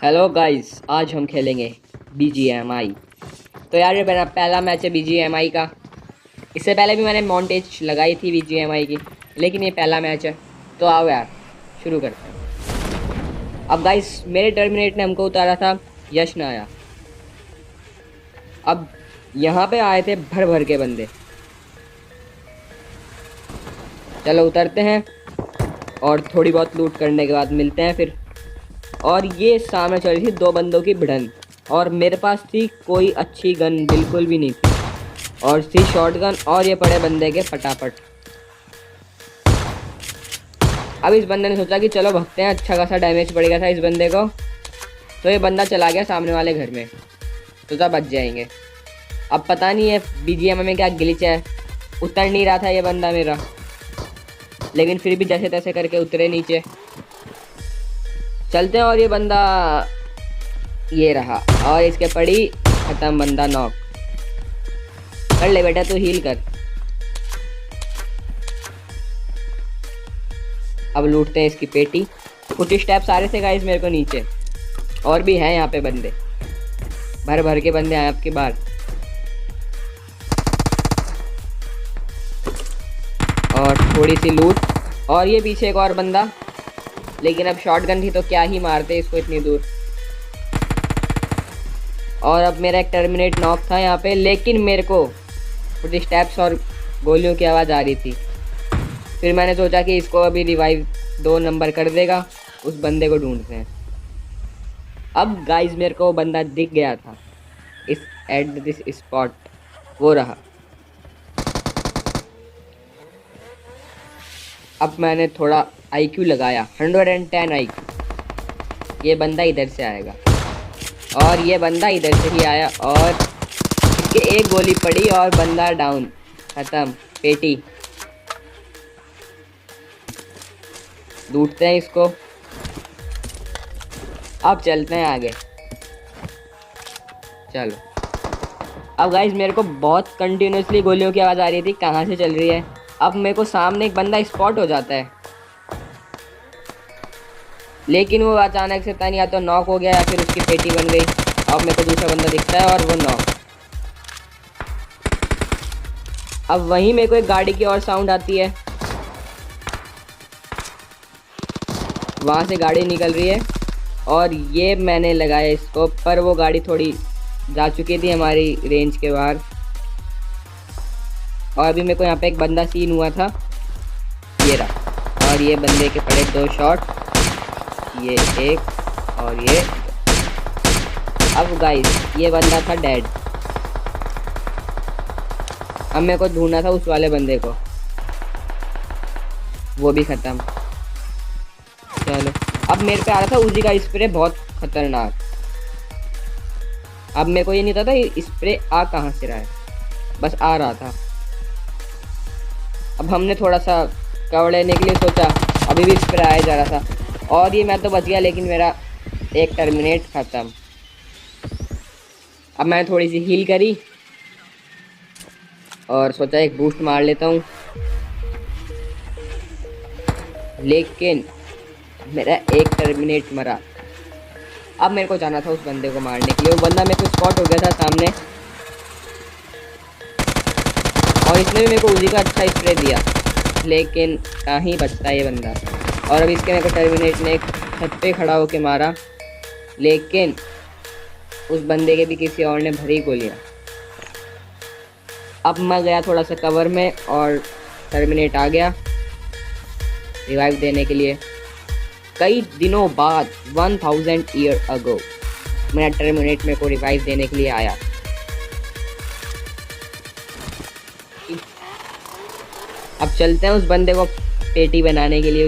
Hello guys, आज हम खेलेंगे BGMI। तो यार ये मेरा पहला मैच है BGMI का। इससे पहले भी मैंने मॉन्टेज लगाई थी BGMI की, लेकिन ये पहला मैच है। तो आओ यार शुरू करते हैं। अब गाइस मेरे टर्मिनेट ने हमको उतारा था, यश ने आया। अब यहाँ पे आए थे भर भर के बंदे। चलो उतरते हैं और थोड़ी बहुत लूट करने के बाद मिलते हैं फिर। और ये सामने चल रही थी दो बंदों की भिड़न, और मेरे पास थी कोई अच्छी गन बिल्कुल भी नहीं थी, और थी शॉर्ट गन और ये पड़े बंदे के फटाफट। अब इस बंदे ने सोचा कि चलो भगते हैं, अच्छा खासा डैमेज पड़ गया था इस बंदे को। तो ये बंदा चला गया सामने वाले घर में, सोचा बच जाएंगे। अब पता नहीं है BGMI में क्या ग्लिच है, उतर नहीं रहा था ये बंदा मेरा, लेकिन फिर भी जैसे तैसे करके उतरे नीचे। चलते हैं, और ये बंदा ये रहा, और इसके पड़ी खत्म, बंदा नॉक। कर ले बेटा, तू हील कर। अब लूटते हैं इसकी पेटी। कुछ स्टेप्स आ रहे थे गाइस मेरे को नीचे, और भी हैं यहाँ पे बंदे, भर भर के बंदे आए आपके बाहर। और थोड़ी सी लूट, और ये पीछे एक और बंदा, लेकिन अब शॉटगन थी तो क्या ही मारते इसको इतनी दूर। और अब मेरा एक टर्मिनेट नॉक था यहाँ पे, लेकिन मेरे को कुछ स्टेप्स और गोलियों की आवाज़ आ रही थी। फिर मैंने सोचा कि इसको अभी रिवाइव 2 नंबर कर देगा, उस बंदे को ढूंढते हैं। अब गाइस मेरे को वो बंदा दिख गया था इस एट दिस स्पॉट, वो रहा। अब मैंने थोड़ा IQ लगाया, 110 IQ। ये बंदा इधर से आएगा, और ये बंदा इधर से ही आया, और इसके एक गोली पड़ी और बंदा डाउन, खत्म पेटी। लूटते हैं इसको, अब चलते हैं आगे। चलो अब गाइस मेरे को बहुत कंटिन्यूसली गोलियों की आवाज़ आ रही थी, कहाँ से चल रही है। अब मेरे को सामने एक बंदा स्पॉट हो जाता है, लेकिन वो अचानक से पता नहीं या तो नॉक हो गया या फिर उसकी पेटी बन गई। अब मेरे को दूसरा बंदा दिखता है और वो नॉक। अब वहीं मेरे को एक गाड़ी की और साउंड आती है, वहाँ से गाड़ी निकल रही है, और ये मैंने लगाया इसको, पर वो गाड़ी थोड़ी जा चुकी थी हमारी रेंज के बाहर। और अभी मेरे को यहाँ पे एक बंदा सीन हुआ था, ये रहा, और ये बंदे के पड़े 2 शॉट, ये एक और ये। अब गाइस ये बंदा था डेड। अब मेरे को ढूंढना था उस वाले बंदे को, वो भी खत्म। चलो अब मेरे पे आ रहा था उजी का स्प्रे, बहुत खतरनाक। अब मेरे को ये नहीं पता था स्प्रे आ कहाँ से रहा है, बस आ रहा था। अब हमने थोड़ा सा कवर लेने के लिए सोचा, अभी भी स्प्रे आया जा रहा था, और ये मैं तो बच गया, लेकिन मेरा एक टर्मिनेट खत्म। अब मैंने थोड़ी सी हील करी और सोचा एक बूस्ट मार लेता हूँ, लेकिन मेरा एक टर्मिनेट मरा। अब मेरे को जाना था उस बंदे को मारने के लिए, वो बंदा मेरे को स्पॉट हो गया था सामने, और इसने भी मेरे को उजी का अच्छा स्प्रे दिया, लेकिन कहीं बचता है ये बंदा। और अब इसके मेरे को टर्मिनेट ने एक छत पे खड़ा होके मारा, लेकिन उस बंदे के भी किसी और ने भरी गोलियां। अब मैं गया थोड़ा सा कवर में, और टर्मिनेट आ गया रिवाइव देने के लिए। कई दिनों बाद 1000 ईयर अगो मेरा टर्मिनेट मेरे को रिवाइव देने के लिए आया। अब चलते हैं उस बंदे को पेटी बनाने के लिए,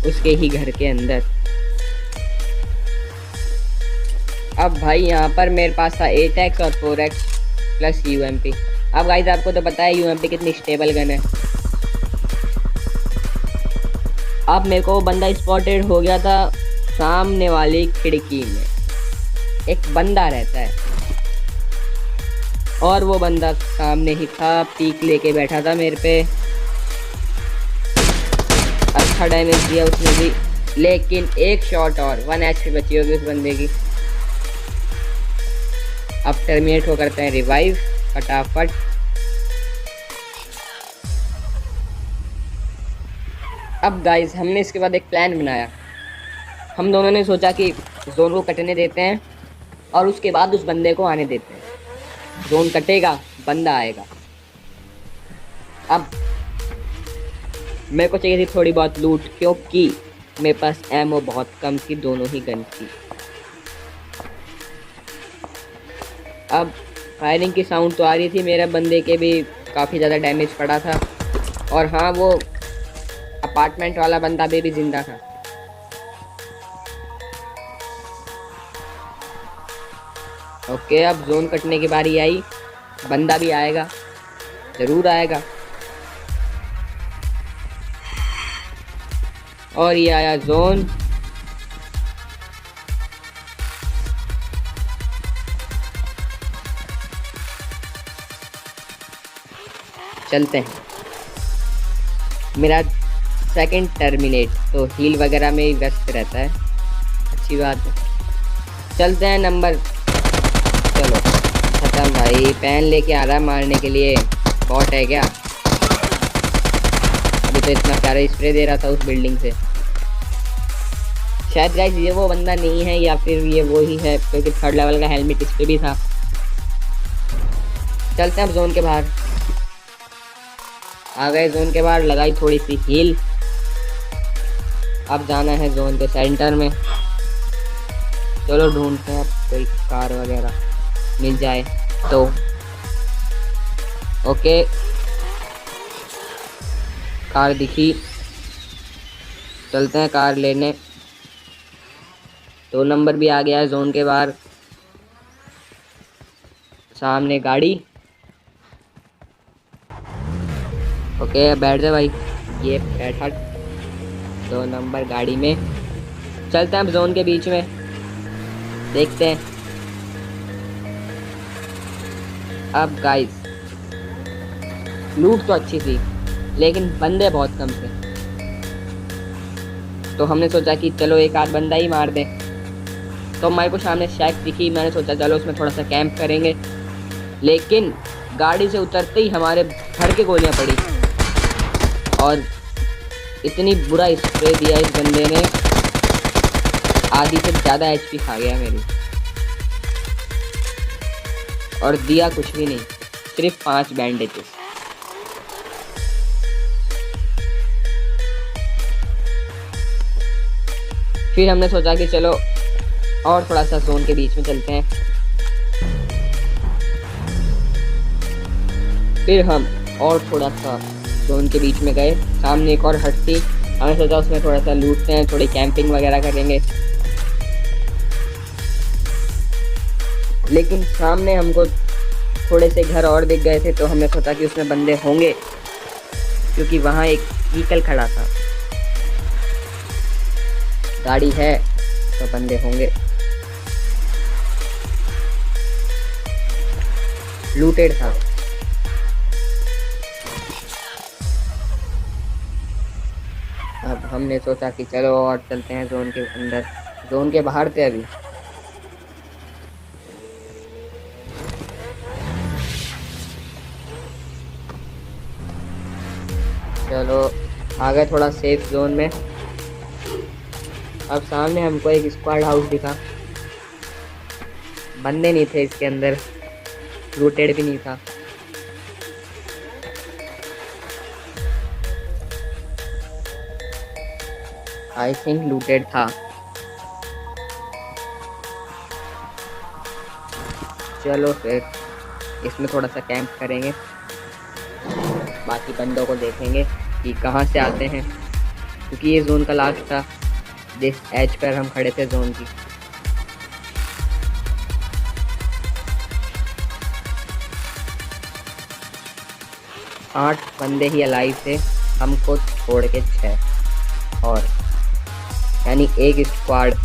उसके ही घर के अंदर। अब भाई यहाँ पर मेरे पास था 8x और 4x प्लस UMP। अब गाइस आपको तो पता है UMP कितनी स्टेबल गन है। अब मेरे को बंदा स्पॉटेड हो गया था सामने वाली खिड़की में, एक बंदा रहता है, और वो बंदा सामने ही था, पीक लेके बैठा था मेरे पे। अच्छा डैमेज दिया उसने भी, लेकिन एक शॉट और 1 HP बची होगी उस बंदे की। अब टर्मिनेट को करते हैं रिवाइव फटाफट। अब गाइस हमने इसके बाद एक प्लान बनाया। हम दोनों ने सोचा कि जोन को कटने देते हैं और उसके बाद उस बंदे को आने देते हैं। जोन कटेगा, बंदा आएगा। अब मेरे को चाहिए थी थोड़ी बहुत लूट, क्योंकि मेरे पास एमओ बहुत कम थी, दोनों ही गन थी। अब फायरिंग की साउंड तो आ रही थी, मेरे बंदे के भी काफ़ी ज़्यादा डैमेज पड़ा था। और हाँ, वो अपार्टमेंट वाला बंदा भी जिंदा था। ओके, अब जोन कटने की बारी आई। बंदा भी आएगा, ज़रूर आएगा। और ये आया जोन। चलते हैं। मेरा सेकंड टर्मिनेट तो हील वगैरह में ही व्यस्त रहता है, अच्छी बात है। चलते हैं नंबर। चलो खत्म भाई। पेन लेके आ रहा है मारने के लिए, बॉट है क्या? अभी तो इतना प्यारा स्प्रे दे रहा था उस बिल्डिंग से। शायद गाइस ये वो बंदा नहीं है, या फिर ये वो ही है, क्योंकि 3rd लेवल का हेलमेट इस पे भी था। चलते हैं अब जोन के बाहर। आ गए जोन के बाहर, लगाई थोड़ी सी हील। अब जाना है जोन के सेंटर में। चलो ढूंढते हैं अब कोई कार वगैरह मिल जाए तो। ओके, कार दिखी, चलते हैं कार लेने। 2 नंबर भी आ गया है जोन के बाहर। सामने गाड़ी। ओके, बैठ जा भाई। ये बैठा 2 नंबर गाड़ी में। चलते हैं अब जोन के बीच में, देखते हैं। अब गाइस लूट तो अच्छी थी, लेकिन बंदे बहुत कम थे। तो हमने सोचा कि चलो एक आध बंदा ही मार दें। तो हमारे को सामने शैक दिखी, मैंने सोचा चलो उसमें थोड़ा सा कैंप करेंगे। लेकिन गाड़ी से उतरते ही हमारे भर के गोलियां पड़ी और इतनी बुरा स्प्रे दिया इस बंदे ने, आधी से ज़्यादा HP खा गया मेरी। और दिया कुछ भी नहीं, सिर्फ 5 बैंडेजेस। फिर हमने सोचा कि चलो और थोड़ा सा जोन के बीच में चलते हैं। फिर हम और थोड़ा सा जोन के बीच में गए। सामने एक और हट थी, हमने सोचा उसमें थोड़ा सा लूटते हैं, थोड़ी कैंपिंग वगैरह करेंगे। लेकिन सामने हमको थोड़े से घर और दिख गए थे, तो हमने सोचा कि उसमें बंदे होंगे, क्योंकि वहाँ एक व्हीकल खड़ा था। गाड़ी है तो बंदे होंगे। लूटेड था। अब हमने सोचा कि चलो और चलते हैं जोन के अंदर। जोन के बाहर थे अभी। चलो आ गए थोड़ा सेफ जोन में। अब सामने हमको एक स्क्वाड हाउस दिखा। बंदे नहीं थे इसके अंदर, लूटेड भी नहीं था। आई थिंक लूटेड था। चलो फिर इसमें थोड़ा सा कैंप करेंगे, बाकी बंदों को देखेंगे कि कहाँ से आते हैं, क्योंकि ये जोन का लास्ट था जिस एज पर हम खड़े थे जोन की। आठ बंदे ही अलाइव थे, हमको छोड़ के 6, और यानी एक स्क्वाड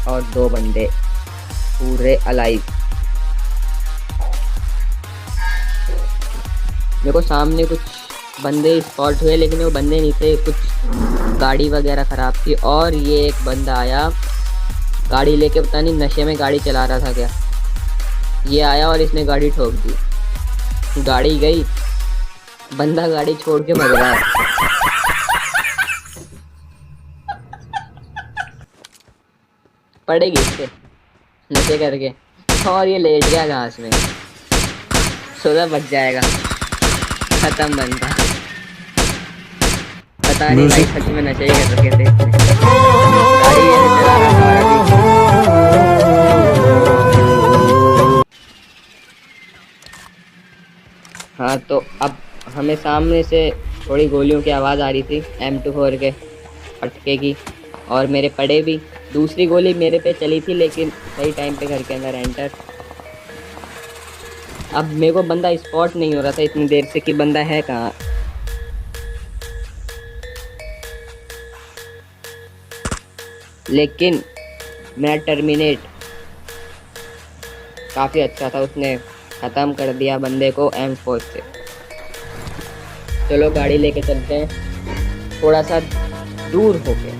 और 2 बंदे पूरे अलाइव। मेरे को सामने कुछ बंदे स्पॉट हुए, लेकिन वो बंदे नहीं थे, कुछ गाड़ी वगैरह ख़राब थी। और ये एक बंदा आया गाड़ी लेके, पता नहीं नशे में गाड़ी चला रहा था क्या। ये आया और इसने गाड़ी ठोक दी, गाड़ी गई, बंदा गाड़ी छोड़ के भग रहा है। पड़ेगी इससे नशे करके। और ये लेट गया घास में, सोचा बच जाएगा, खत्म बंदा। पता नहीं भाई सच में नशे ही कर रखे थे इसने। गाड़ी ऐसे चला रहा था और अभी हाँ, तो अब हमें सामने से थोड़ी गोलियों की आवाज़ आ रही थी M24 के फटके की, और मेरे पड़े भी। दूसरी गोली मेरे पे चली थी लेकिन सही टाइम पे घर के अंदर एंटर। अब मेरे को बंदा स्पॉट नहीं हो रहा था इतनी देर से कि बंदा है कहाँ। लेकिन मेरा टर्मिनेट काफ़ी अच्छा था, उसने ख़त्म कर दिया बंदे को M4 से। चलो गाड़ी लेके चलते हैं थोड़ा सा दूर होके,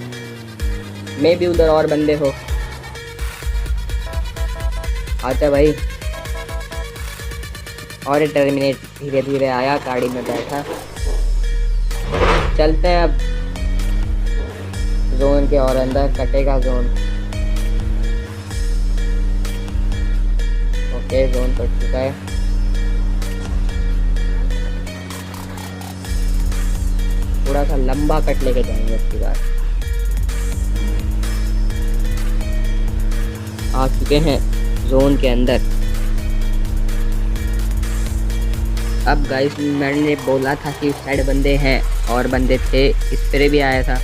मैं भी उधर और बंदे हो। आजा भाई। और ये टर्मिनेट धीरे धीरे आया, गाड़ी में बैठा। चलते हैं अब जोन के और अंदर, कटेगा जोन। ओके, जोन कट चुका है। थोड़ा सा लंबा कट लेके जाएंगे उसके बाद। आ चुके हैं जोन के अंदर। अब गाइस मैंने बोला था कि उस साइड बंदे हैं, और बंदे थे, स्प्रे भी आया था।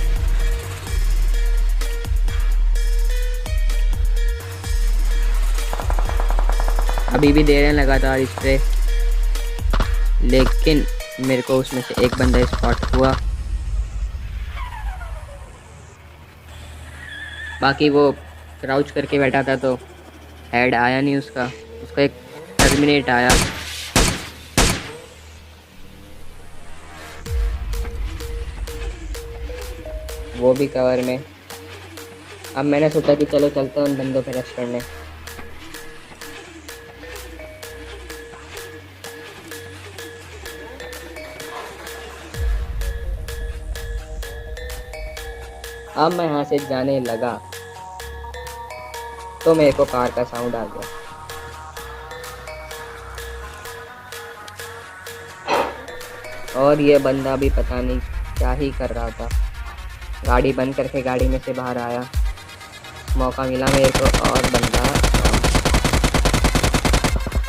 अभी भी दे रहे हैं लगातार स्प्रे, लेकिन मेरे को उसमें से एक बंदा स्पॉट हुआ। बाकी वो क्राउच करके बैठा था तो हेड आया नहीं उसका एक टर्मिनेट आया। वो भी कवर में। अब मैंने सोचा कि चलो चलते हैं उन बंदों पे रश करने। अब मैं यहाँ से जाने लगा तो मेरे को कार का साउंड आ गया। और ये बंदा भी पता नहीं क्या ही कर रहा था, गाड़ी बंद करके गाड़ी में से बाहर आया। मौका मिला मेरे को और बंदा।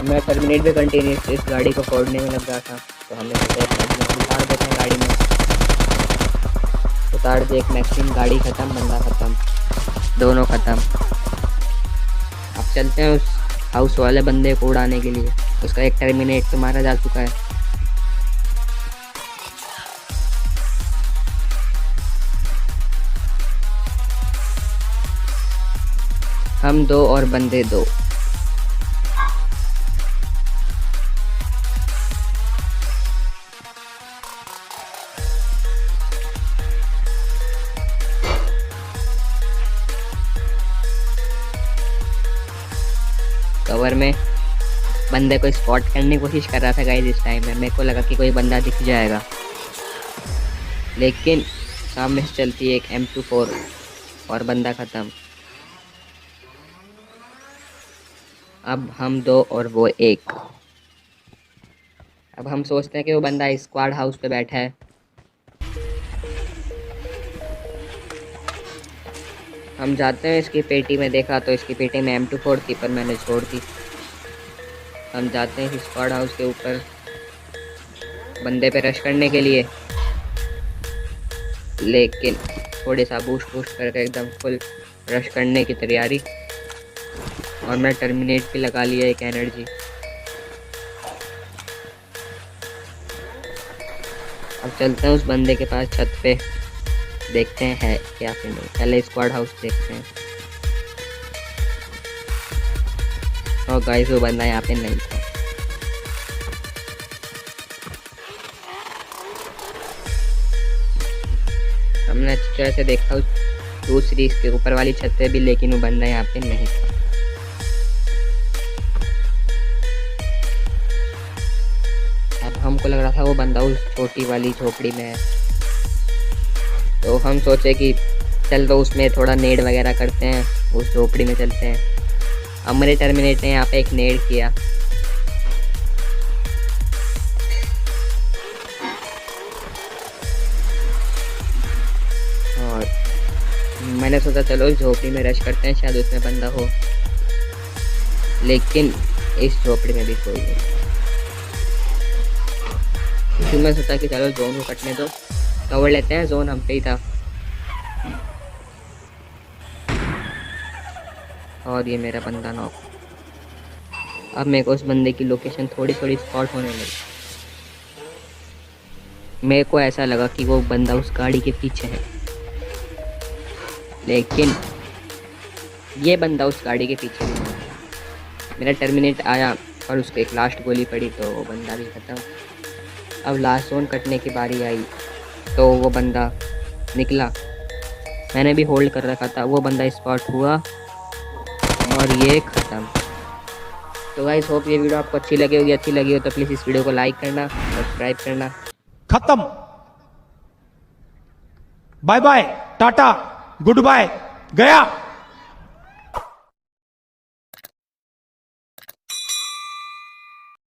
मैं टर्मिनेट पे कंटिन्यूस इस गाड़ी को फोड़ने में लग रहा था, तो हमने सोचा उतार देते हैं गाड़ी में। उतार दे, एक मैक्सिम, गाड़ी ख़त्म, बंदा ख़त्म, दोनों ख़त्म। अब चलते हैं उस हाउस वाले बंदे को उड़ाने के लिए। उसका एक टर्मिनेट तो मारा जा चुका है। हम दो और बंदे दो। कवर में बंदे को स्पॉट करने की कोशिश कर रहा था गाइस। इस टाइम में मेरे को लगा कि कोई बंदा दिख जाएगा, लेकिन सामने से चलती है एक M24 और बंदा ख़त्म। अब हम दो और वो एक। अब हम सोचते हैं कि वो बंदा स्क्वाड हाउस पे बैठा है। हम जाते हैं इसकी पेटी में, देखा तो इसकी पेटी में M24 थी, पर मैंने छोड़ दी। हम जाते हैं स्क्वाड हाउस के ऊपर बंदे पे रश करने के लिए, लेकिन थोड़े सा बूस्ट करके एकदम फुल रश करने की तैयारी। और मैं टर्मिनेट भी लगा लिया एक एनर्जी। अब चलते हैं उस बंदे के पास छत पे, देखते हैं है क्या फिर नहीं। पहले स्क्वाड हाउस देखते हैं। और गाइस वो बंदा यहाँ पे नहीं था। हमने अच्छी तरह से देखा उस दूसरी इसके ऊपर वाली छत पे भी, लेकिन वो बंदा यहाँ पे नहीं था। अब हमको लग रहा था वो बंदा उस छोटी वाली झोपड़ी में है, तो हम सोचे कि चल तो उसमें थोड़ा नेड वगैरह करते हैं, उस झोपड़ी में चलते हैं। अब मेरे टर्मिनेट ने यहाँ पे एक नेड किया और मैंने सोचा चलो इस झोपड़ी में रश करते हैं, शायद उसमें बंदा हो, लेकिन इस झोपड़ी में भी कोई नहीं। फिर मैं सोचा कि चलो जोन को कटने दो, कवर लेते हैं, जोन हम पे ही था। और ये मेरा बंदा नॉक। अब मेरे को उस बंदे की लोकेशन थोड़ी थोड़ी स्पॉट होने लगी। मेरे को ऐसा लगा कि वो बंदा उस गाड़ी के पीछे है, लेकिन ये बंदा उस गाड़ी के पीछे नहीं है। मेरा टर्मिनेट आया और उसको एक लास्ट गोली पड़ी तो वो बंदा भी खत्म। अब लास्ट जोन कटने की बारी आई तो वो बंदा निकला, मैंने भी होल्ड कर रखा था, वो बंदा स्पॉट हुआ और ये ख़त्म। तो गाइस होप ये वीडियो आपको अच्छी लगी होगी, अच्छी लगी हो तो प्लीज़ इस वीडियो को लाइक करना, सब्सक्राइब करना। खत्म, bye bye, tata, goodbye, गया।